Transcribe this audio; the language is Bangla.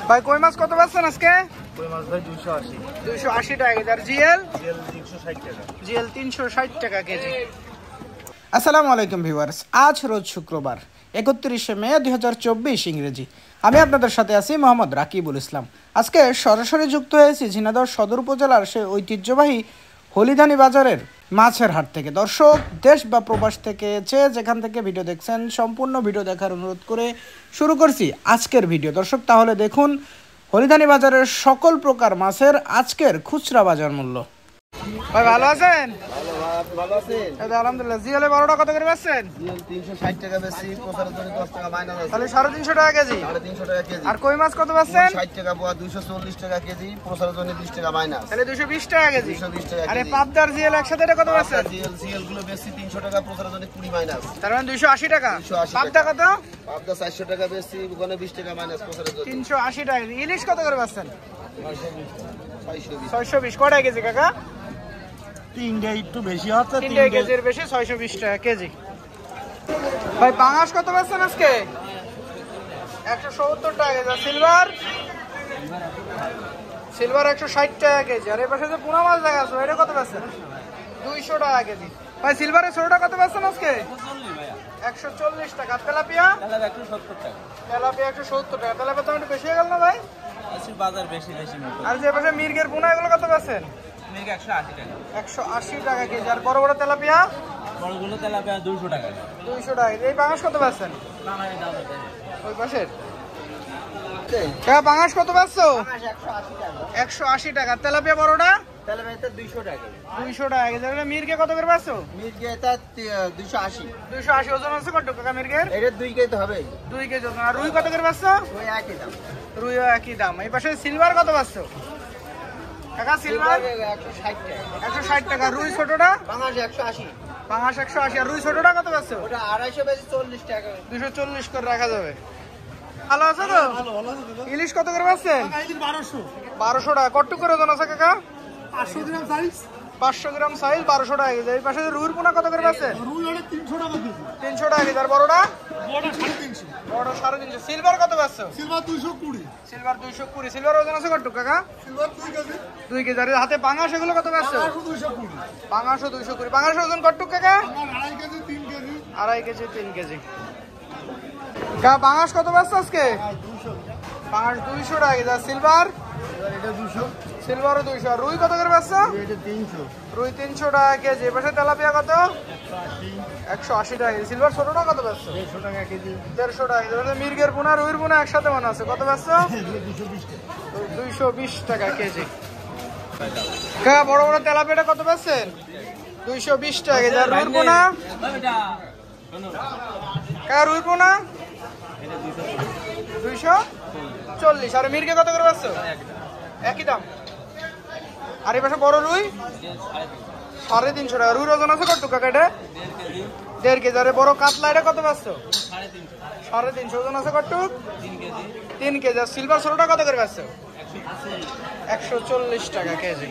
ভাই কই মাছ কত পাচ্ছেন আজকে? কই মাছ ভাই 280 280 টাকা কেজি। আর জিএল? জিএল 360 টাকা। জিএল 360 টাকা কেজি। আসসালামু আলাইকুম ভিউয়ার্স, আজ রোজ শুক্রবার 31শে মে 2024 ইংরেজি। আমি আপনাদের সাথে আছি মোহাম্মদ রাকিবুল ইসলাম। আজকে সরাসরি যুক্ত হয়েছি ঝিনাইদহ সদর উপজেলার সেই ঐতিহ্যবাহী হলিদানি বাজারের মাছের হাট থেকে। দর্শক দেশ বা প্রবাস থেকে যেখান থেকে ভিডিও দেখছেন সম্পূর্ণ ভিডিও দেখার অনুরোধ করে শুরু করছি আজকের ভিডিও। দর্শক তাহলে দেখুন হলিদানি বাজারের সকল প্রকার মাছের আজকের খুচরা বাজার মূল্য। ভাই ভালো আছেন? ভালো আছেন? আলহামদুলিল্লাহ। জিএল 12টা কত করে বেচছেন? জিএল 360 টাকা বেশি, 10 টাকা মাইনাস আছে। তাহলে 350 টাকা কেজি। 350 টাকা কেজি। আর কই মাছ কত বেচছেন? 60 টাকা পোয়া, 240 টাকা কেজি, 20 টাকা মাইনাস। তাহলে 220 টাকা কেজি। 220 টাকা কেজি। আরে পাবদার জিএল একসাথে এটা কত বেচছেন? জিএল গুলো বেশি 300 টাকা, 20 মাইনাস। তার মানে 280 টাকা। 280 পাবদা কত? পাবদা 400 টাকা বেশি, ওখানে 20 টাকা মাইনাস, 380 টাকা। ইলিশ কত করে বেচছেন? 620। 620 কটা কেজি কাকা? তিনটা একটু বেশি হচ্ছে, 3 কেজির বেশি, 620 টাকা কেজি। ভাই পাঙাশ কত বেচছেন আজকে? 170 টাকা কেজি। সিলভার? সিলভার 160 টাকা কেজি। আর এই পাশে যে পোনা মাছ দেখা আছে এটা কত বেচছেন? 200 টাকা কেজি। ভাই সিলভারের ছোটটা কত বেচছেন আজকে? 140 টাকা। তেলাপিয়া? 170 টাকা। তেলাপিয়া 170 টাকা। তেলাপিয়া তো একটু বেশি হয়ে গেল না ভাই? আজকে বাজার বেশি মতো। আর যে পাশে মির্গের পোনা এগুলো কত বেচছেন? মির্গ 180 টাকা। 180 টাকা কেজি। আর বড় বড় তেলাপিয়া? বড়গুলো তেলাপিয়া 200 টাকা। 200 টাকা। এই পাঙাশ কত বেচছেন? ওই পাশের পাঙাশ কত বেচছো? 180 টাকা। তেলাপিয়া বড়টা? তেলাপিয়া 200 টাকা। 200 টাকা কেজি। মির্গে কত করে বেচছো? মির্গ এটা 280। 280 ওজন আছে কত কাকা মির্গের? এটা 2 কেজি হবে। 2 কেজি ওজন। আর রুই কত করে বেচছো? ওই একই দাম। রুইও একই দাম। এই পাশে সিলভার কত বেচছো কাকা? সিলভার 160 টাকা। 160 টাকা। রুই ছোটটা? পাঙাশ 180। পাঙাশ 180। আর রুই ছোটটা কত বেচছো? ওটা 250 বেশি 40 টাকা। 240 করে রাখা যাবে। ভালো আছে তো? ইলিশ কত করে বেচছেন? 1200 টাকা। কত করে ওজন আছে কাকা? 500 গ্রাম সাইজ। 500 গ্রাম সাইজ, 1200 টাকা কেজি। এই পাশে রুইর পোনা কত করে বেচছেন? রুই ওটা 300 টাকা কেজি। 300 টাকা কেজি। আর বড়টা? বড়টা 350। বড় 350। সিলভার কত বেচছো? সিলভার 220। সিলভার 220। সিলভার ওজন আছে কত কাকা? Silver 2 KG. 2 কেজি। আর হাতে পাঙাশ এগুলো কত বেচছো? 220। পাঙাশও 220। পাঙাশের ওজন কত কাকা? আমার 2.5 কেজি 3 কেজি। 2.5 KG 3 KG. কাকা পাঙাশ কত বেচছো আজকে? 200। পাঙাশ 200 টাকা কেজি। আর সিলভার? এটা 200। সিলভারও 200। আর রুই কত করে বেচছো? এটা 300। রুই 300 টাকা কেজি। এই পাশে তেলাপিয়া কত? 180। 180 টাকা কেজি। সিলভার ছোটটা কত বেচছো? 150 টাকা কেজি। 150 টাকা কেজি। মির্গের পোনা রুইর পোনা একসাথে মনে আছে কত বেচছো? 220 টাকা। 220 টাকা কেজি। কাকা বড় বড় তেলাপিয়াটা কত বেচছেন? 220 টাকা কেজি। আর রুইর পোনা? কাকা রুইর পোনা? 240। আর মির্গে কত করে বেচছো? একই দাম। আর এই পাশে বড় রুই? 350 টাকা। রুইর ওজন আছে কত কাকা এটা? 1.5 কেজি। আরে বড় কাতলা এটা কত বেচছো? 350। ওজন আছে কত? 3 কেজি। আর সিলভার ছোটটা কত করে বেচছো? 140 টাকা কেজি।